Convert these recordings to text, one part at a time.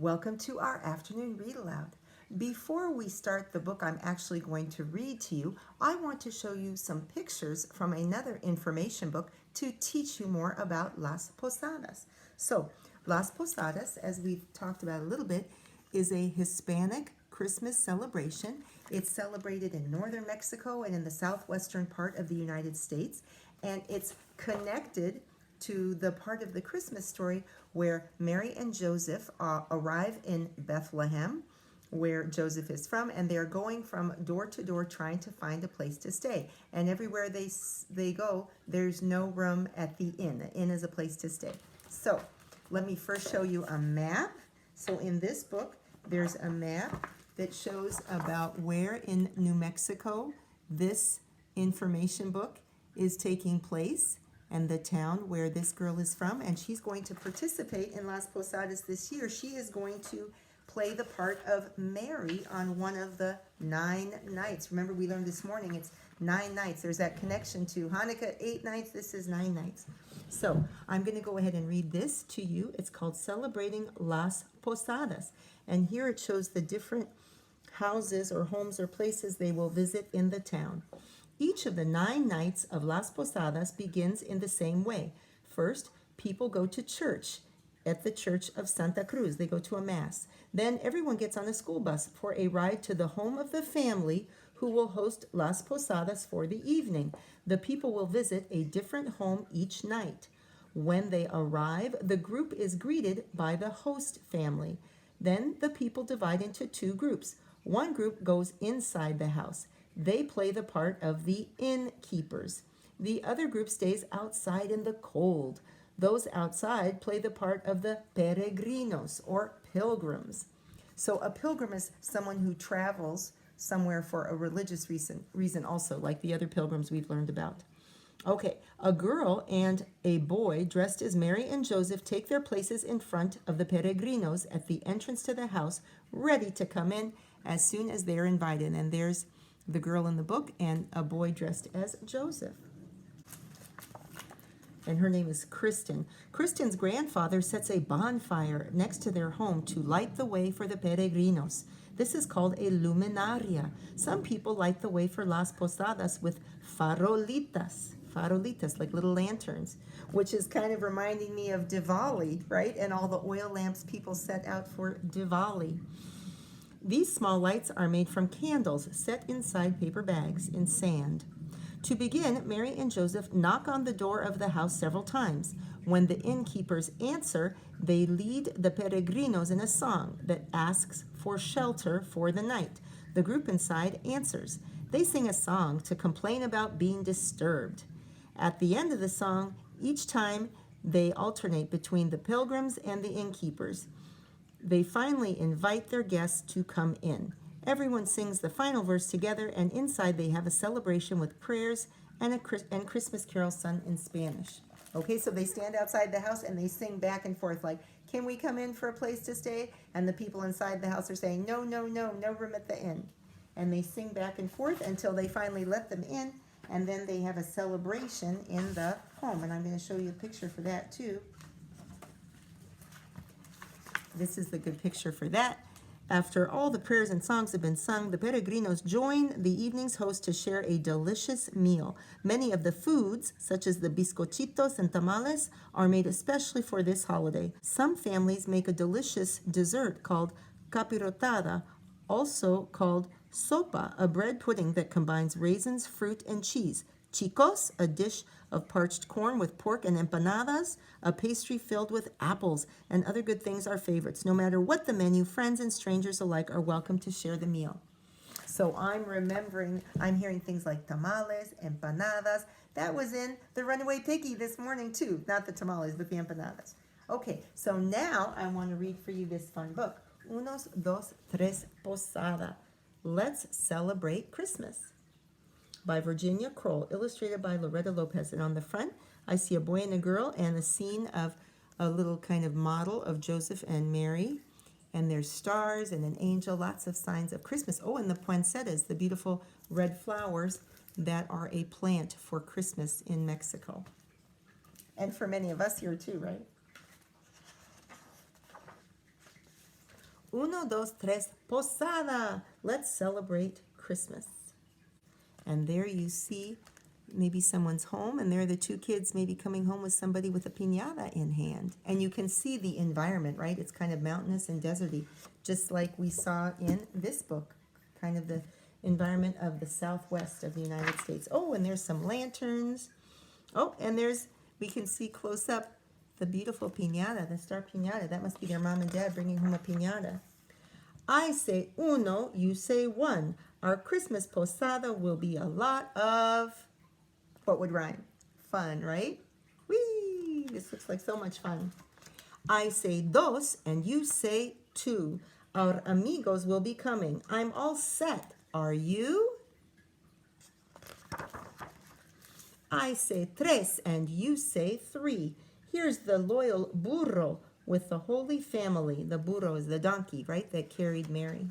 Welcome to our afternoon read aloud. Before we start the book I'm actually going to read to you, I want to show you some pictures from another information book to teach you more about Las Posadas. So, Las Posadas, as we've talked about a little bit, is a Hispanic Christmas celebration. It's celebrated in northern Mexico and in the southwestern part of the United States, and it's connected to the part of the Christmas story where Mary and Joseph arrive in Bethlehem, where Joseph is from, and they're going from door to door trying to find a place to stay. And everywhere they go, there's no room at the inn. The inn is a place to stay. So let me first show you a map. So in this book, there's a map that shows about where in New Mexico this information book is taking place and the town where this girl is from, and she's going to participate in Las Posadas this year. She is going to play the part of Mary on one of the 9 nights. Remember, we learned this morning it's 9 nights. There's that connection to Hanukkah, 8 nights. This is 9 nights. So I'm going to go ahead and read this to you. It's called Celebrating Las Posadas, and here it shows the different houses or homes or places they will visit in the town. Each of the 9 nights of Las Posadas begins in the same way. First, people go to church at the Church of Santa Cruz. They go to a mass. Then everyone gets on a school bus for a ride to the home of the family who will host Las Posadas for the evening. The people will visit a different home each night. When they arrive, the group is greeted by the host family. Then the people divide into 2 groups. One group goes inside the house. They play the part of the innkeepers. The other group stays outside in the cold. Those outside play the part of the peregrinos, or pilgrims. So a pilgrim is someone who travels somewhere for a religious reason also, like the other pilgrims we've learned about. Okay, a girl and a boy dressed as Mary and Joseph take their places in front of the peregrinos at the entrance to the house, ready to come in as soon as they're invited. And there's the girl in the book and a boy dressed as Joseph. And her name is Kristen. Kristen's grandfather sets a bonfire next to their home to light the way for the peregrinos. This is called a luminaria. Some people light the way for Las Posadas with farolitas, like little lanterns, which is kind of reminding me of Diwali, right? And all the oil lamps people set out for Diwali. These small lights are made from candles set inside paper bags in sand. To begin, Mary and Joseph knock on the door of the house several times. When the innkeepers answer, they lead the peregrinos in a song that asks for shelter for the night. The group inside answers. They sing a song to complain about being disturbed. At the end of the song, each time they alternate between the pilgrims and the innkeepers. They finally invite their guests to come in. Everyone sings the final verse together, and inside they have a celebration with prayers and Christmas carols sung in Spanish. Okay, so they stand outside the house and they sing back and forth like, can we come in for a place to stay? And the people inside the house are saying, no, no, no, no room at the inn. And they sing back and forth until they finally let them in, and then they have a celebration in the home. And I'm going to show you a picture for that too. This is the good picture for that. After all the prayers and songs have been sung, the peregrinos join the evening's host to share a delicious meal. Many of the foods, such as the bizcochitos and tamales, are made especially for this holiday. Some families make a delicious dessert called capirotada, also called sopa, a bread pudding that combines raisins, fruit, and cheese. Chicos, a dish of parched corn with pork, and empanadas, a pastry filled with apples, and other good things are favorites. No matter what the menu, friends and strangers alike are welcome to share the meal. So I'm hearing things like tamales, empanadas. That was in the Runaway Piggy this morning too. Not the tamales, but the empanadas. Okay, so now I want to read for you this fun book. Unos, dos, tres, posada. Let's Celebrate Christmas, by Virginia Kroll, illustrated by Loretta Lopez. And on the front, I see a boy and a girl and a scene of a little kind of model of Joseph and Mary. And there's stars and an angel, lots of signs of Christmas. Oh, and the poinsettias, the beautiful red flowers that are a plant for Christmas in Mexico. And for many of us here too, right? Uno, dos, tres, posada. Let's celebrate Christmas. And there you see maybe someone's home, and there are the two kids maybe coming home with somebody with a piñata in hand. And you can see the environment, right? It's kind of mountainous and deserty, just like we saw in this book, kind of the environment of the southwest of the United States. Oh, and there's some lanterns. Oh, and we can see close up the beautiful piñata, the star piñata. That must be their mom and dad bringing home a piñata. I say uno, you say one. Our Christmas posada will be a lot of, what would rhyme? Fun, right? Whee! This looks like so much fun. I say dos, and you say two. Our amigos will be coming. I'm all set. Are you? I say tres, and you say three. Here's the loyal burro with the Holy Family. The burro is the donkey, right, that carried Mary.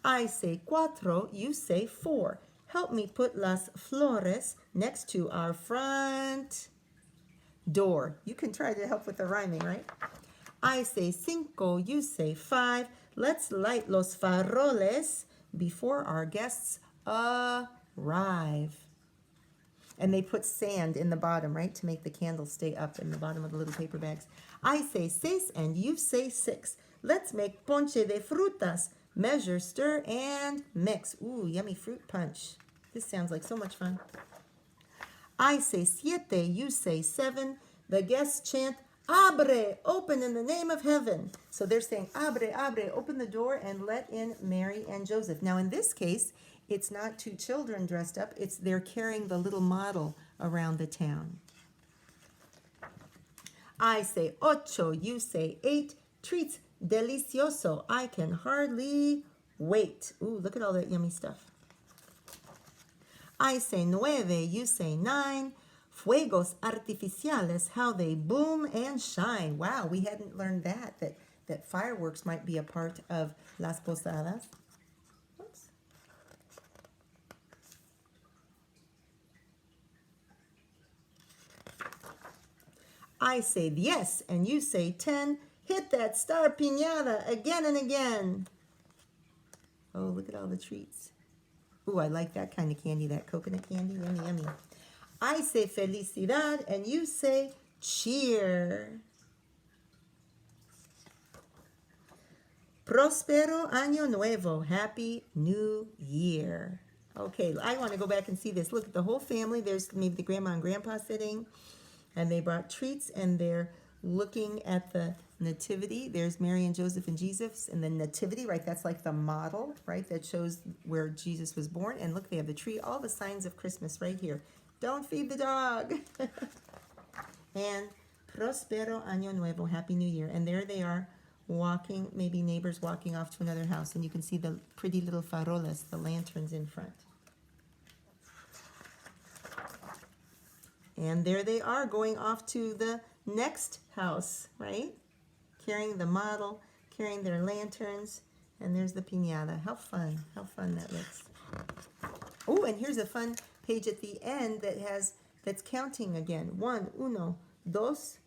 I say cuatro, you say four. Help me put las flores next to our front door. You can try to help with the rhyming, right? I say cinco, you say five. Let's light los faroles before our guests arrive. And they put sand in the bottom, right, to make the candles stay up in the bottom of the little paper bags. I say seis, and you say six. Let's make ponche de frutas. Measure, stir, and mix. Ooh, yummy fruit punch. This sounds like so much fun. I say siete, you say seven. The guests chant, abre, open in the name of heaven. So they're saying, abre, abre, open the door and let in Mary and Joseph. Now in this case, it's not two children dressed up. They're carrying the little model around the town. I say ocho, you say eight. Treats delicioso. I can hardly wait. Ooh, look at all that yummy stuff. I say nueve, you say nine. Fuegos artificiales, how they boom and shine. Wow, we hadn't learned that fireworks might be a part of Las Posadas. Oops. I say yes, and you say 10. Hit that star piñata again and again. Oh, look at all the treats. Ooh, I like that kind of candy, that coconut candy. Yummy, yummy. I say felicidad, and you say cheer. Prospero año nuevo. Happy New Year. Okay, I want to go back and see this. Look at the whole family. There's maybe the grandma and grandpa sitting, and they brought treats, and they're looking at the nativity. There's Mary and Joseph and Jesus, and the nativity, right? That's like the model, right? That shows where Jesus was born. And look, they have the tree, all the signs of Christmas right here. Don't feed the dog. And Prospero Año Nuevo, Happy New Year. And there they are walking, maybe neighbors walking off to another house. And you can see the pretty little faroles, the lanterns in front. And there they are going off to the next house, right? Carrying the model, carrying their lanterns. And there's the piñata. How fun that looks. Oh, and here's a fun page at the end that's counting again. 1, uno, dos,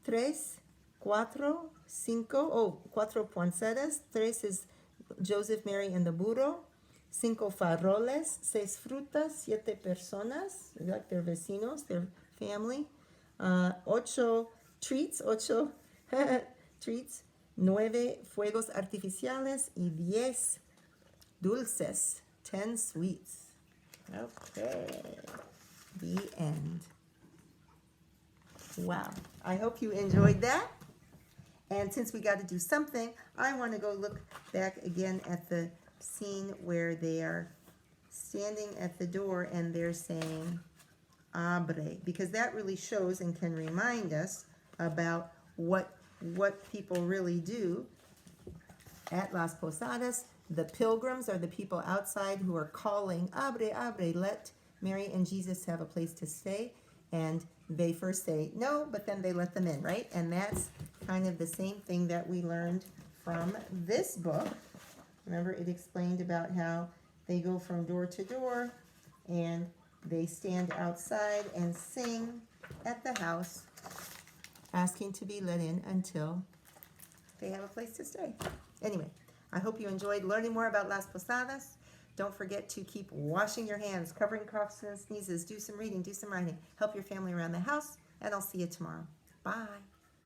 tres, cuatro, cinco. Oh, cuatro poinsettias. Tres is Joseph, Mary, and the burro. Cinco faroles, seis frutas, siete personas, like their vecinos, their family. Ocho treats, treats. 9 fuegos artificiales y 10 dulces, 10 sweets. Okay, the end. Wow, I hope you enjoyed that. And since we got to do something, I want to go look back again at the scene where they are standing at the door and they're saying abre, because that really shows and can remind us about what people really do at Las Posadas. The pilgrims are the people outside who are calling, abre, abre, let Mary and Jesus have a place to stay. And they first say no, but then they let them in, right? And that's kind of the same thing that we learned from this book. Remember, it explained about how they go from door to door and they stand outside and sing at the house, asking to be let in until they have a place to stay. Anyway, I hope you enjoyed learning more about Las Posadas. Don't forget to keep washing your hands, covering coughs and sneezes, do some reading, do some writing, help your family around the house, and I'll see you tomorrow. Bye.